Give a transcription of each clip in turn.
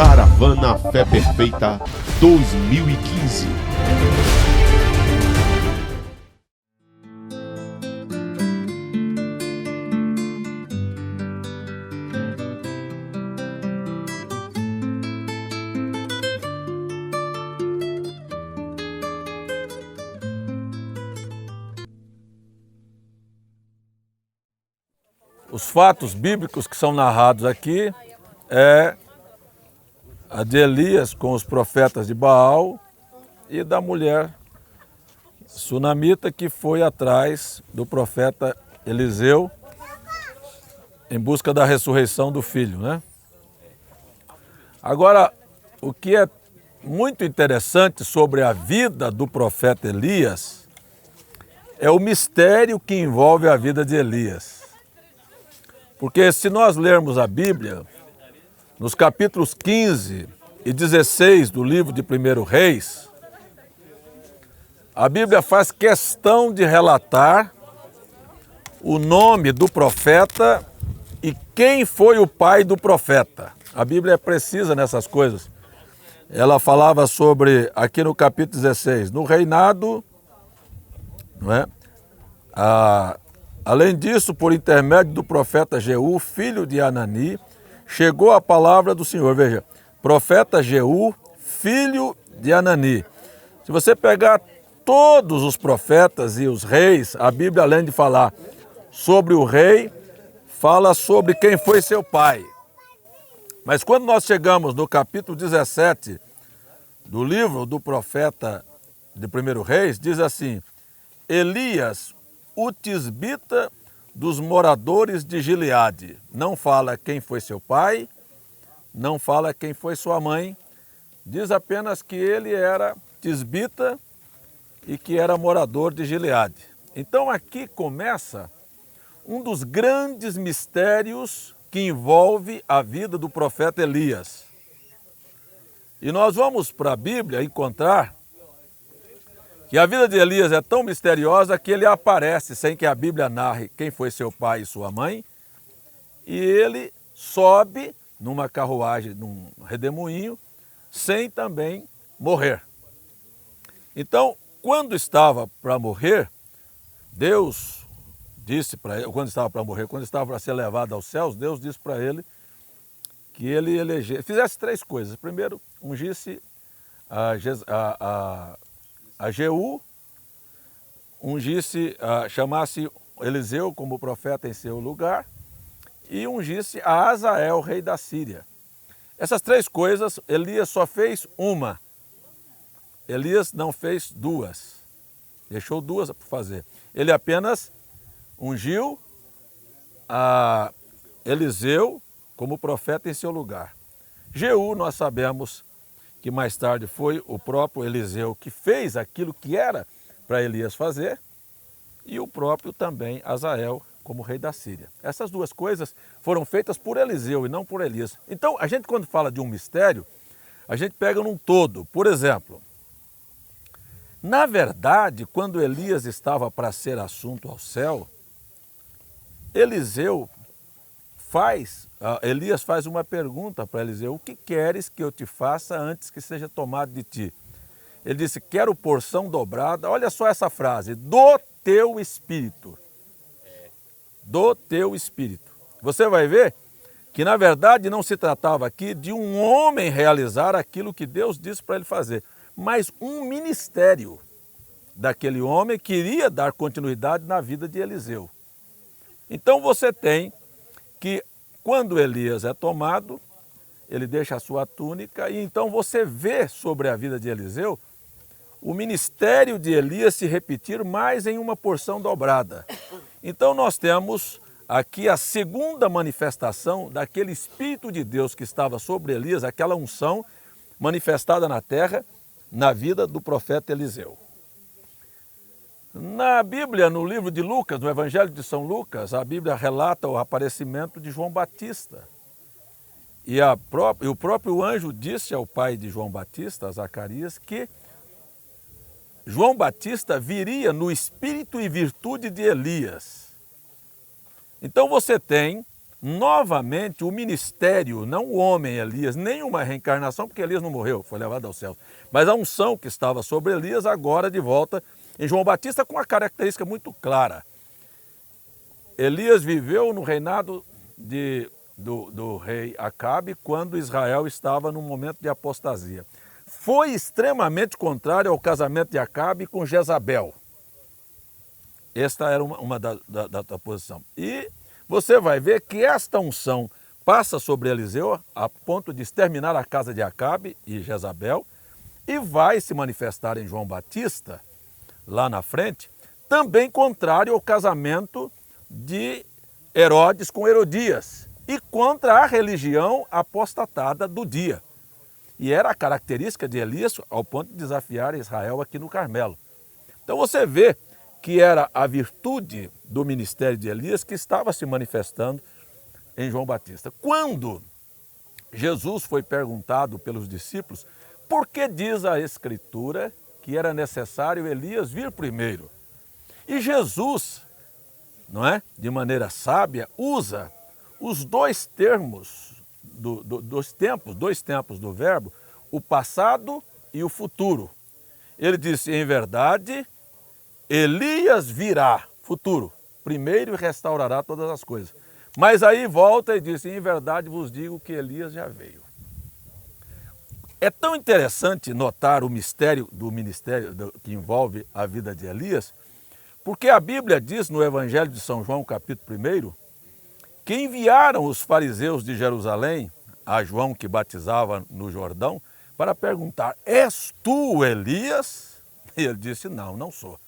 Caravana Fé Perfeita 2015. Os fatos bíblicos que são narrados aqui é a de Elias com os profetas de Baal e da mulher sunamita que foi atrás do profeta Eliseu em busca da ressurreição do filho, né? Agora, o que é muito interessante sobre a vida do profeta Elias é o mistério que envolve a vida de Elias. Porque se nós lermos a Bíblia, nos capítulos 15 e 16 do livro de 1 Reis, a Bíblia faz questão de relatar o nome do profeta e quem foi o pai do profeta. A Bíblia é precisa nessas coisas. Ela falava sobre, aqui no capítulo 16, no reinado, não é? Além disso, por intermédio do profeta Jeú, filho de Anani, chegou a palavra do Senhor. Veja, profeta Jeú, filho de Anani. Se você pegar todos os profetas e os reis, a Bíblia, além de falar sobre o rei, fala sobre quem foi seu pai. Mas quando nós chegamos no capítulo 17 do livro do profeta de 1 Reis, diz assim: Elias, o tisbita dos moradores de Gileade. Não fala quem foi seu pai, não fala quem foi sua mãe, diz apenas que ele era tisbita e que era morador de Gileade. Então aqui começa um dos grandes mistérios que envolve a vida do profeta Elias. E nós vamos para a Bíblia encontrar que a vida de Elias é tão misteriosa que ele aparece sem que a Bíblia narre quem foi seu pai e sua mãe, e ele sobe numa carruagem, num redemoinho, sem também morrer. Então, quando estava para morrer, Deus disse para ele, quando estava para ser levado aos céus, Deus disse para ele que ele fizesse três coisas. Primeiro, ungisse a Jeú, chamasse Eliseu como profeta em seu lugar e ungisse a Azael, rei da Síria. Essas três coisas, Elias só fez uma. Elias não fez duas. Deixou duas para fazer. Ele apenas ungiu a Eliseu como profeta em seu lugar. Jeú, nós sabemos que mais tarde foi o próprio Eliseu que fez aquilo que era para Elias fazer, e o próprio também Azael como rei da Síria. Essas duas coisas foram feitas por Eliseu e não por Elias. Então, a gente quando fala de um mistério, a gente pega num todo. Por exemplo, na verdade, quando Elias estava para ser assunto ao céu, Elias faz uma pergunta para Eliseu: o que queres que eu te faça antes que seja tomado de ti? Ele disse: quero porção dobrada, olha só essa frase, do teu espírito. Do teu espírito. Você vai ver que na verdade não se tratava aqui de um homem realizar aquilo que Deus disse para ele fazer, mas um ministério daquele homem queria dar continuidade na vida de Eliseu. Então você tem que quando Elias é tomado, ele deixa a sua túnica e então você vê sobre a vida de Eliseu o ministério de Elias se repetir mais em uma porção dobrada. Então nós temos aqui a segunda manifestação daquele Espírito de Deus que estava sobre Elias, aquela unção manifestada na terra, na vida do profeta Eliseu. Na Bíblia, no livro de Lucas, no Evangelho de São Lucas, a Bíblia relata o aparecimento de João Batista. E o próprio anjo disse ao pai de João Batista, a Zacarias, que João Batista viria no espírito e virtude de Elias. Então você tem novamente o ministério, não o homem Elias, nem uma reencarnação, porque Elias não morreu, foi levado ao céu, mas a unção que estava sobre Elias agora de volta em João Batista com uma característica muito clara. Elias viveu no reinado do rei Acabe quando Israel estava num momento de apostasia. Foi extremamente contrário ao casamento de Acabe com Jezabel. Esta era uma da posição. E você vai ver que esta unção passa sobre Eliseu a ponto de exterminar a casa de Acabe e Jezabel e vai se manifestar em João Batista, lá na frente, também contrário ao casamento de Herodes com Herodias e contra a religião apostatada do dia. E era a característica de Elias ao ponto de desafiar Israel aqui no Carmelo. Então você vê que era a virtude do ministério de Elias que estava se manifestando em João Batista. Quando Jesus foi perguntado pelos discípulos por que diz a Escritura que era necessário Elias vir primeiro. E Jesus, não é, de maneira sábia, usa os dois termos, dois tempos do verbo, o passado e o futuro. Ele disse, em verdade, Elias virá, futuro, primeiro e restaurará todas as coisas. Mas aí volta e diz, em verdade vos digo que Elias já veio. É tão interessante notar o mistério do ministério que envolve a vida de Elias, porque a Bíblia diz no Evangelho de São João, capítulo 1, que enviaram os fariseus de Jerusalém a João que batizava no Jordão para perguntar, és tu Elias? E ele disse, não, não sou.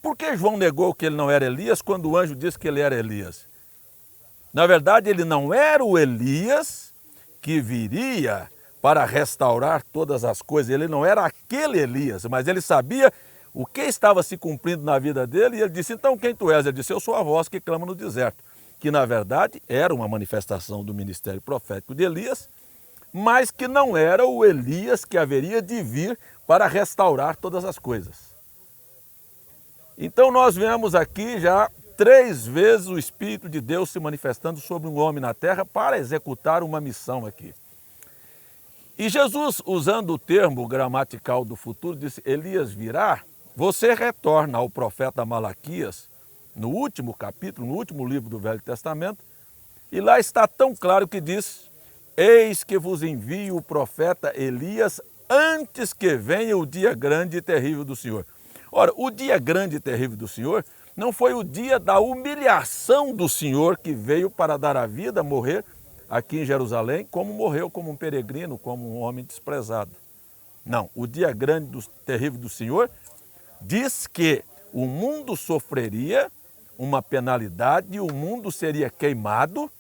Por que João negou que ele não era Elias quando o anjo disse que ele era Elias? Na verdade, ele não era o Elias que viria para restaurar todas as coisas. Ele não era aquele Elias, mas ele sabia o que estava se cumprindo na vida dele e ele disse, então quem tu és? Ele disse, eu sou a voz que clama no deserto. Que na verdade era uma manifestação do ministério profético de Elias, mas que não era o Elias que haveria de vir para restaurar todas as coisas. Então nós vemos aqui já 3 vezes o Espírito de Deus se manifestando sobre um homem na terra para executar uma missão aqui. E Jesus, usando o termo gramatical do futuro, disse, Elias virá, você retorna ao profeta Malaquias, no último capítulo, no último livro do Velho Testamento, e lá está tão claro que diz, eis que vos envio o profeta Elias antes que venha o dia grande e terrível do Senhor. Ora, o dia grande e terrível do Senhor não foi o dia da humilhação do Senhor que veio para dar a vida, morrer aqui em Jerusalém, como morreu como um peregrino, como um homem desprezado. Não, o dia grande e terrível do Senhor diz que o mundo sofreria uma penalidade e o mundo seria queimado,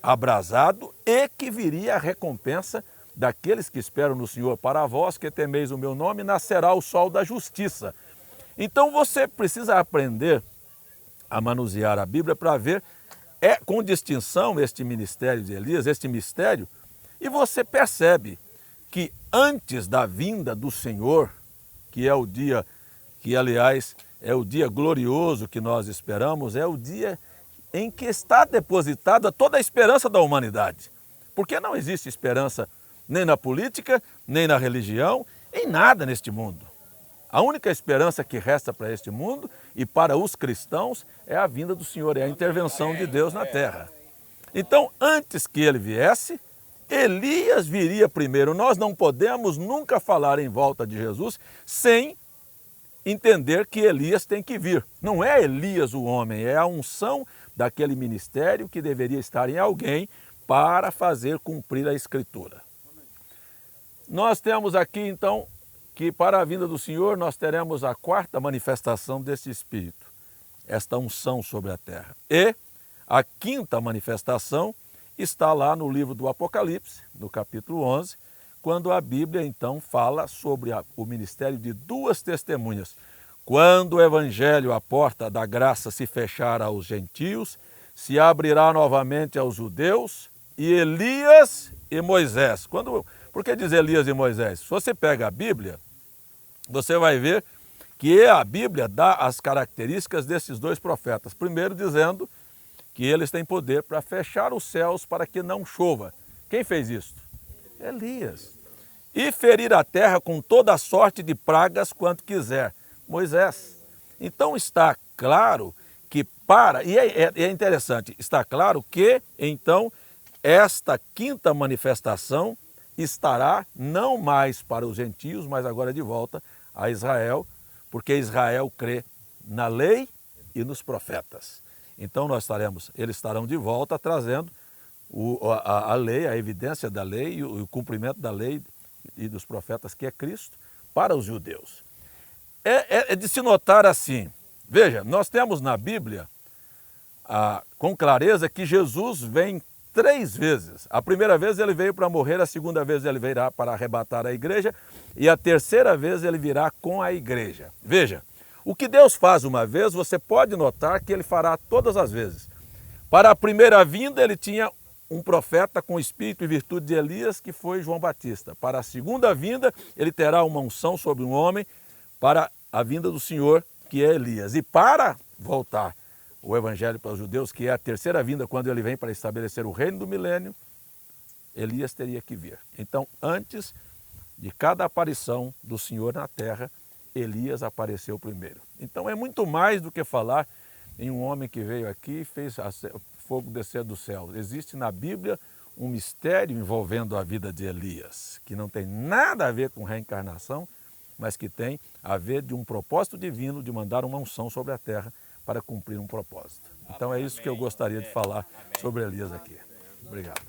abrasado e que viria a recompensa daqueles que esperam no Senhor. Para vós que temeis o meu nome, nascerá o sol da justiça. Então você precisa aprender a manusear a Bíblia para ver com distinção este ministério de Elias, este mistério, e você percebe que antes da vinda do Senhor, que é o dia, que aliás é o dia glorioso que nós esperamos, é o dia em que está depositada toda a esperança da humanidade. Porque não existe esperança nem na política, nem na religião, em nada neste mundo. A única esperança que resta para este mundo e para os cristãos é a vinda do Senhor, é a intervenção de Deus na terra. Então, antes que ele viesse, Elias viria primeiro. Nós não podemos nunca falar em volta de Jesus sem entender que Elias tem que vir. Não é Elias o homem, é a unção daquele ministério que deveria estar em alguém para fazer cumprir a Escritura. Nós temos aqui, então, que para a vinda do Senhor nós teremos a 4ª manifestação desse Espírito, esta unção sobre a terra. E a 5ª manifestação está lá no livro do Apocalipse, no capítulo 11, quando a Bíblia então fala sobre o ministério de 2 testemunhas. Quando o Evangelho, a porta da graça, se fechar aos gentios, se abrirá novamente aos judeus, e Elias e Moisés. Por que diz Elias e Moisés? Se você pega a Bíblia, você vai ver que a Bíblia dá as características desses 2 profetas. Primeiro dizendo que eles têm poder para fechar os céus para que não chova. Quem fez isso? Elias. E ferir a terra com toda a sorte de pragas quanto quiser. Moisés. Então está claro que e é interessante, está claro que então esta quinta manifestação estará não mais para os gentios, mas agora de volta a Israel, porque Israel crê na lei e nos profetas. Então eles estarão de volta trazendo a lei, a evidência da lei e o cumprimento da lei e dos profetas, que é Cristo, para os judeus. É de se notar assim, veja, nós temos na Bíblia com clareza que Jesus vem 3 vezes. A primeira vez ele veio para morrer, a segunda vez ele virá para arrebatar a igreja e a terceira vez ele virá com a igreja. Veja, o que Deus faz uma vez, você pode notar que ele fará todas as vezes. Para a primeira vinda ele tinha um profeta com espírito e virtude de Elias, que foi João Batista. Para a segunda vinda ele terá uma unção sobre um homem para a vinda do Senhor, que é Elias. E para voltar o evangelho para os judeus, que é a terceira vinda, quando ele vem para estabelecer o reino do milênio, Elias teria que vir. Então, antes de cada aparição do Senhor na terra, Elias apareceu primeiro. Então é muito mais do que falar em um homem que veio aqui e fez fogo descer do céu. Existe na Bíblia um mistério envolvendo a vida de Elias, que não tem nada a ver com reencarnação, mas que tem a ver de um propósito divino de mandar uma unção sobre a terra para cumprir um propósito. Então é isso que eu gostaria de falar sobre Elias aqui. Obrigado.